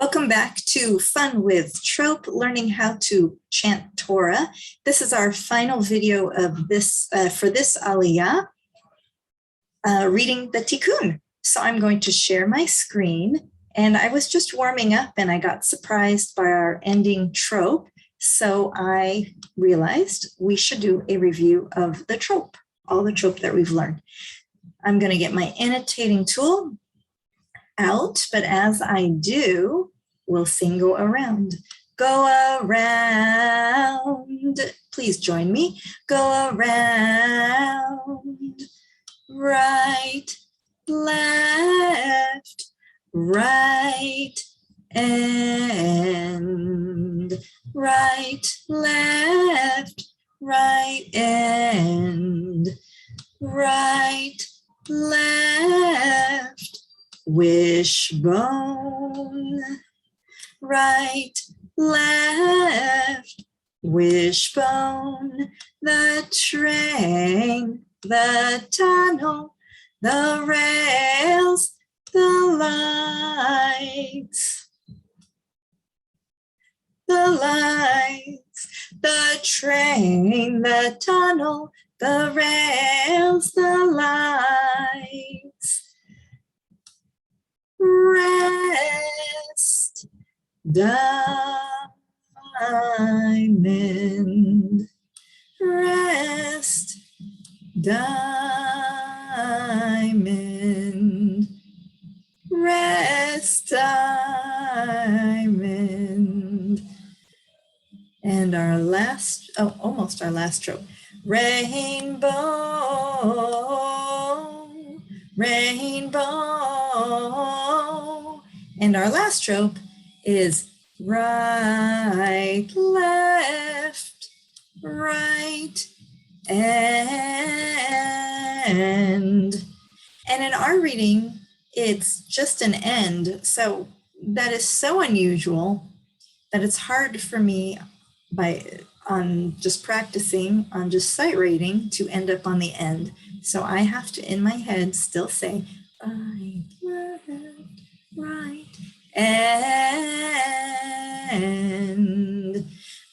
Welcome back to Fun with Trope, learning how to chant Torah. This is our final video of this for this Aliyah, reading the Tikun. So I'm going to share my screen, and I was just warming up and I got surprised by our ending trope. So I realized we should do a review of the trope, all the trope that we've learned. I'm going to get my annotating tool out, but as I do, we'll sing Go Around. Go around. Please join me. Go around. Right, left, right, and right, left, right, and right, left, wishbone, right, left, wishbone, the train, the tunnel, the rails, the lights, the train, the tunnel, the rails, the lights. Rest, diamond, rest, diamond, rest, diamond. And our last, almost our last trope. Rainbow, rainbow. And our last trope is right, left, right, and in our reading, it's just an end. So that is so unusual that it's hard for me on just practicing, on just sight reading, to end up on the end. So I have to, in my head, still say right, left, right, and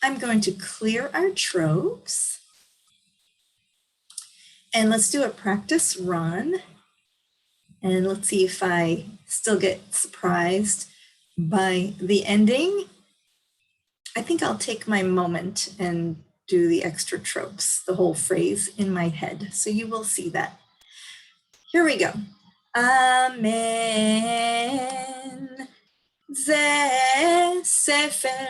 I'm going to clear our tropes. And let's do a practice run. And let's see if I still get surprised by the ending. I think I'll take my moment and do the extra tropes, the whole phrase in my head. So you will see that. Here we go. Amen. זה ספר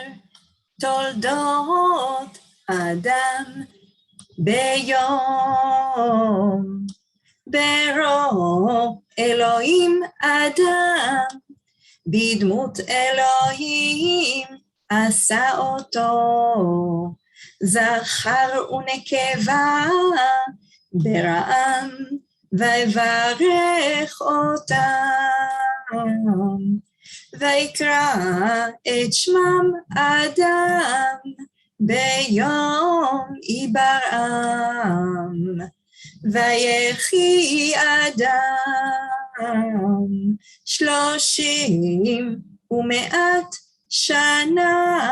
תולדות אדם ביום ברוא אלוהים אדם בדמות אלוהים עשה אותו זכר ונקבה ברעם ויברך אותם ויקרא את שמם אדם ביום עברם ויחי אדם 30 ומעט שנה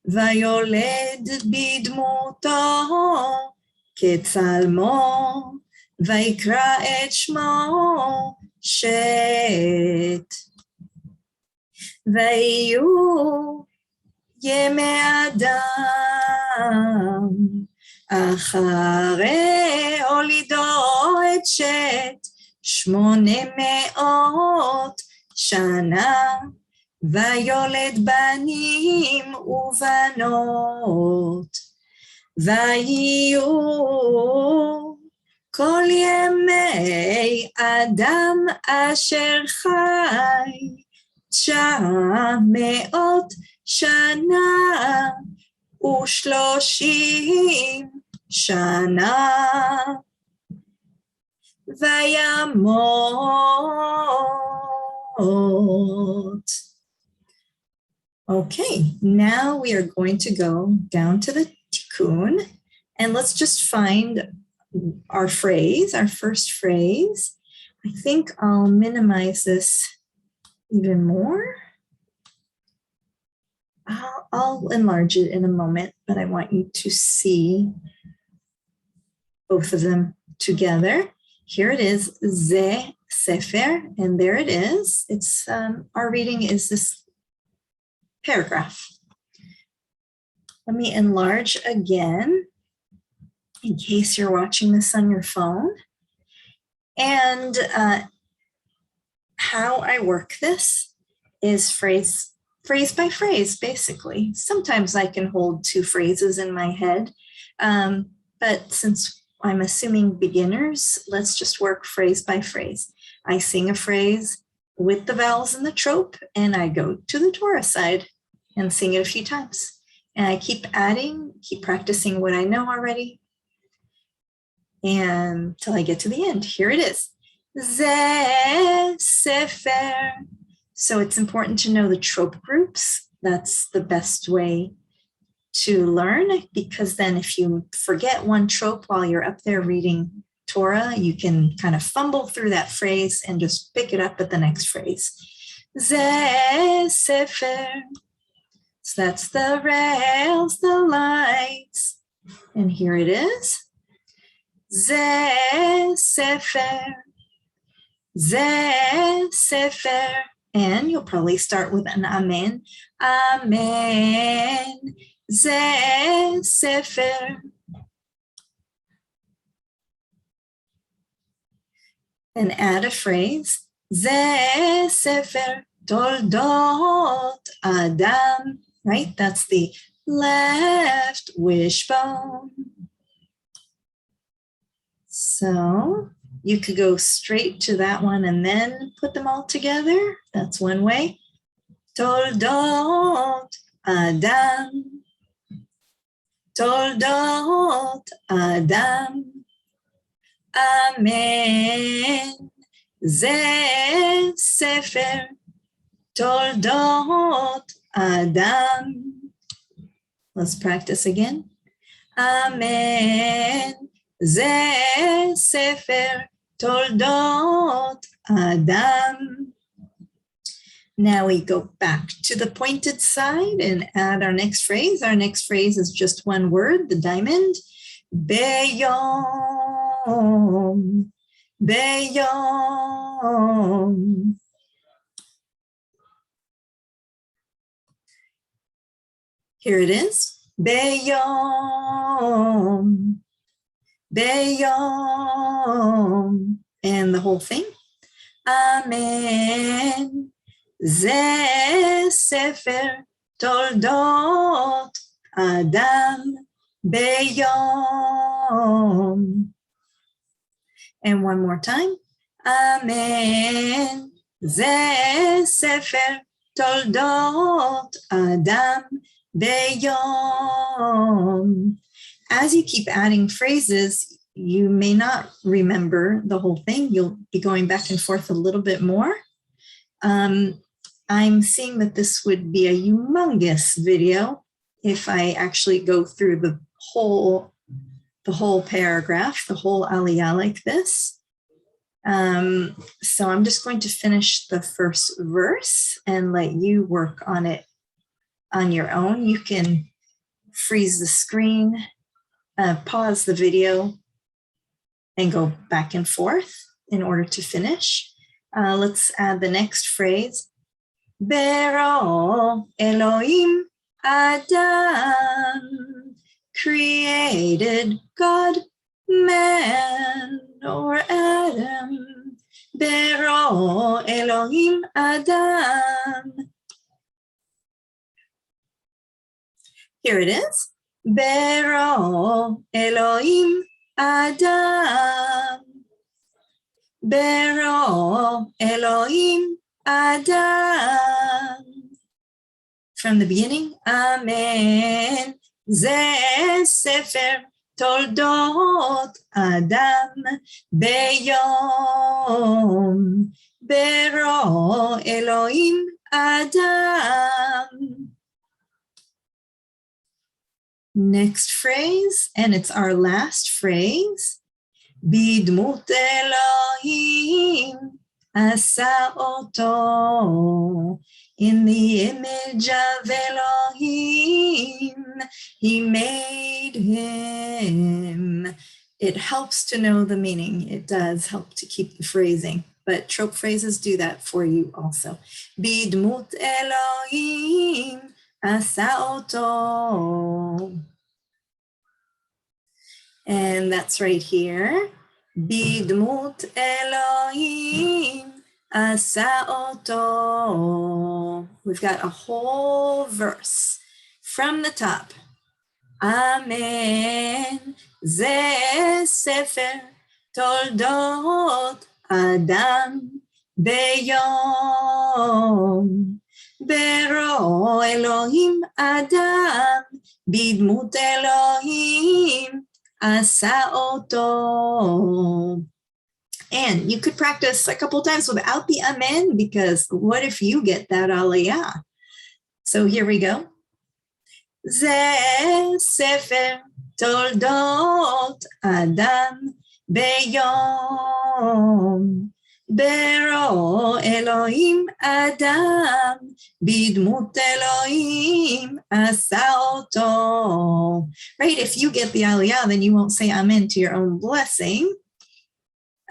ויולד בדמותו כצלמו ויקרא את שמו שת ויהיו ימי אדם אחרי הולידו את שת 800 שנה ויולד בנים ובנות ויהיו כל ימי אדם אשר חי 900 שנה ו30 שנה וימות. Okay, now we are going to go down to the Tikun, and let's just find our phrase, our first phrase. I think I'll minimize this even more. I'll enlarge it in a moment, but I want you to see both of them together. Here it is, Ze Sefer, and there it is. It's our reading is this paragraph. Let me enlarge again in case you're watching this on your phone. And how I work this is phrase by phrase, basically. Sometimes I can hold two phrases in my head, but since I'm assuming beginners, let's just work phrase by phrase. I sing a phrase with the vowels and the trope, and I go to the Torah side and sing it a few times. And I keep adding, keep practicing what I know already, and till I get to the end. Here it is. Ze Sefer. So it's important to know the trope groups. That's the best way to learn, because then if you forget one trope while you're up there reading Torah, you can kind of fumble through that phrase and just pick it up at the next phrase. Ze Sefer. So that's the rails, the lights. And here it is. Ze Sefer. Ze Sefer. And you'll probably start with an amen. Amen. Ze Sefer. And add a phrase. Ze Sefer Toldot Adam. Right? That's the left wishbone. So you could go straight to that one and then put them all together. That's one way. Toldot Adam. Toldot Adam. Amen. Ze Sefer Toldot Adam. Let's practice again. Amen. Ze Sefer Toldot Adam. Now we go back to the pointed side and add our next phrase. Our next phrase is just one word, the diamond. Beyom. Beyom. Here it is. Beyom. Beyom. And the whole thing. Amen. Ze Sefer Toldot Adam Beyom. And one more time. Amen. Ze Sefer Toldot Adam Beyom. As you keep adding phrases, you may not remember the whole thing. You'll be going back and forth a little bit more. I'm seeing that this would be a humongous video if I actually go through the whole paragraph, the whole Aliyah like this. So I'm just going to finish the first verse and let you work on it on your own. You can freeze the screen, pause the video, and go back and forth in order to finish. Let's add the next phrase. Bero Elohim Adam, created God man or Adam. Bero Elohim Adam. Here it is. Bero Elohim Adam. Bero Elohim Adam. From the beginning, Amen. Ze Sefer Toldot Adam Beyom. Bero Elohim Adam. Next phrase, and it's our last phrase. Bidmut Elohim Asa Oto. In the image of he made him. It helps to know the meaning. It does help to keep the phrasing, but trope phrases do that for you also. Bidmut Elohim asa oto. And that's right here. Bidmut Elohim asa oto. We've got a whole verse from the top. Amen. Ze sefer toldot Adam beyom bero Elohim Adam bidmut Elohim asa oto. And you could practice a couple times without the amen, because what if you get that aliyah? So here we go. זה ספר תולדות אדם ביום ברוא אלוהים אדם בדמות אלוהים עשה אותו. Right, if you get the aliyah, then you won't say amen to your own blessing.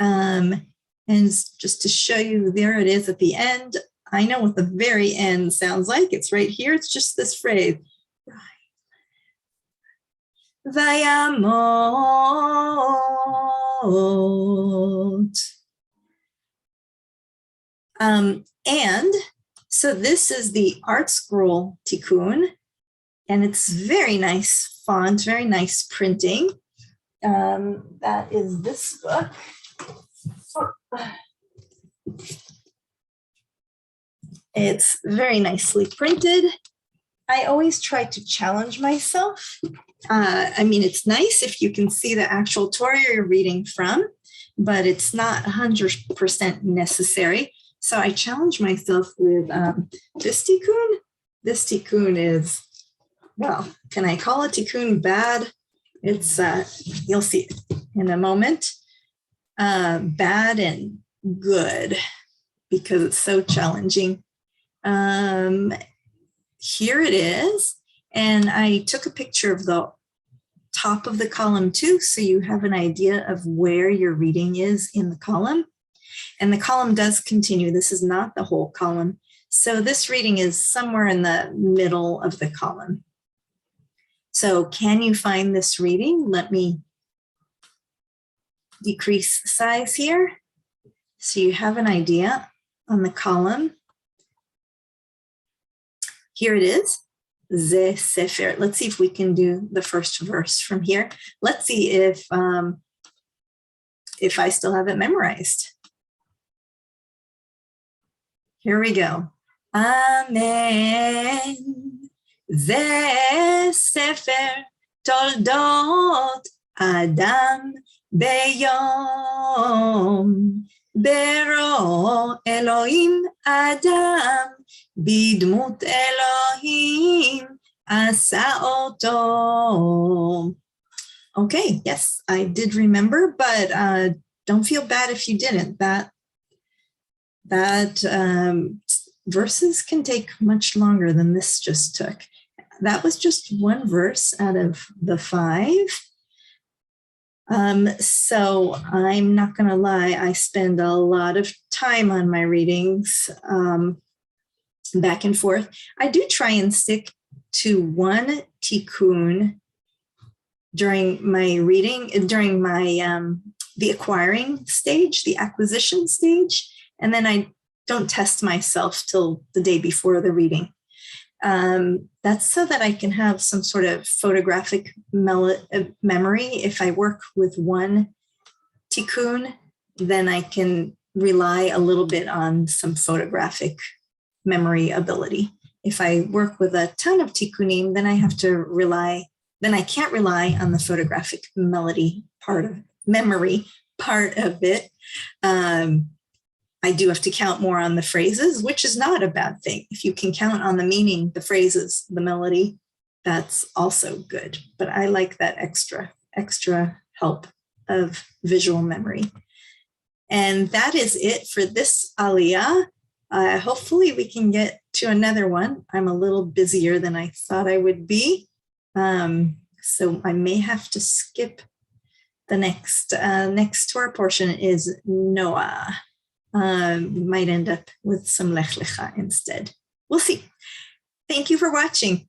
And just to show you, there it is at the end. I know what the very end sounds like. It's right here. It's just this phrase. Vayamot. And so this is the Art Scroll Tikun, and it's very nice font, very nice printing. That is this book. It's very nicely printed. I always try to challenge myself. I mean, it's nice if you can see the actual Torah you're reading from, but it's not 100% necessary. So I challenge myself with this Tikun. This Tikun is, well, can I call it Tikun bad? It's, you'll see it in a moment. Bad and good, because it's so challenging. Here it is. And I took a picture of the top of the column too, so you have an idea of where your reading is in the column. And the column does continue. This is not the whole column. So this reading is somewhere in the middle of the column. So can you find this reading? Let me decrease the size here so you have an idea on the column. Here it is. Ze sefer. Let's see if we can do the first verse from here. Let's see if I still have it memorized. Here we go. Amen. Ze sefer toldot Adam beyom bero Elohim Adam bidmut Elohim asa oto. Okay, yes, I did remember, but don't feel bad if you didn't. That verses can take much longer than this just took. That was just one verse out of the 5. So I'm not going to lie, I spend a lot of time on my readings, back and forth. I do try and stick to one Tikun during my reading, during my the acquiring stage, the acquisition stage, and then I don't test myself till the day before the reading. That's so that I can have some sort of photographic memory. If I work with one Tikun, then I can rely a little bit on some photographic memory ability. If I work with a ton of Tikunim, then I can't rely on the photographic memory part of it. I do have to count more on the phrases, which is not a bad thing. If you can count on the meaning, the phrases, the melody, that's also good. But I like that extra help of visual memory. And that is it for this Aliyah. Hopefully we can get to another one. I'm a little busier than I thought I would be. So I may have to skip the next Torah portion is Noah. We might end up with some Lech Lecha instead. We'll see. Thank you for watching.